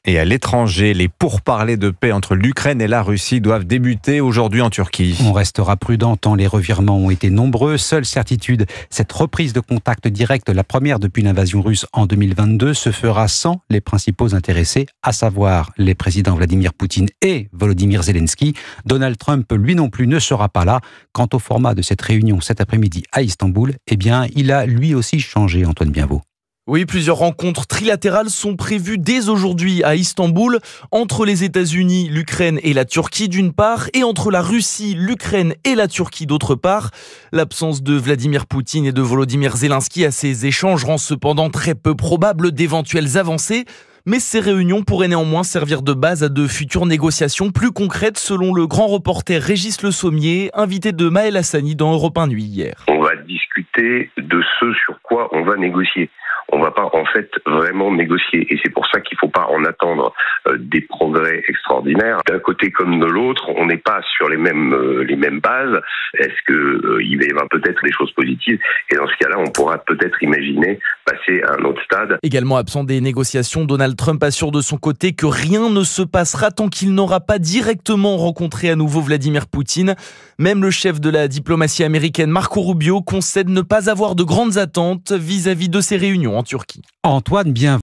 Et à l'étranger, les pourparlers de paix entre l'Ukraine et la Russie doivent débuter aujourd'hui en Turquie. On restera prudent tant les revirements ont été nombreux. Seule certitude, cette reprise de contact direct, la première depuis l'invasion russe en 2022, se fera sans les principaux intéressés, à savoir les présidents Vladimir Poutine et Volodymyr Zelensky. Donald Trump, lui non plus, ne sera pas là. Quant au format de cette réunion cet après-midi à Istanbul, eh bien, il a lui aussi changé, Antoine Bienvaux. Oui, plusieurs rencontres trilatérales sont prévues dès aujourd'hui à Istanbul, entre les États-Unis, l'Ukraine et la Turquie d'une part, et entre la Russie, l'Ukraine et la Turquie d'autre part. L'absence de Vladimir Poutine et de Volodymyr Zelensky à ces échanges rend cependant très peu probable d'éventuelles avancées. Mais ces réunions pourraient néanmoins servir de base à de futures négociations plus concrètes, selon le grand reporter Régis Le Sommier, invité de Maël Hassani dans Europe 1 Nuit hier. On va discuter de ce sur quoi on va négocier. On va pas en fait vraiment négocier, et c'est pour ça qu'il faut pas en attendre des progrès extraordinaires. D'un côté comme de l'autre, on n'est pas sur les mêmes bases. Est-ce que il va y avoir peut-être des choses positives, et dans ce cas-là, on pourra peut-être imaginer passer à un autre stade. Également absent des négociations, Donald Trump assure de son côté que rien ne se passera tant qu'il n'aura pas directement rencontré à nouveau Vladimir Poutine. Même le chef de la diplomatie américaine, Marco Rubio, concède ne pas avoir de grandes attentes vis-à-vis de ces réunions en Turquie. Antoine, bien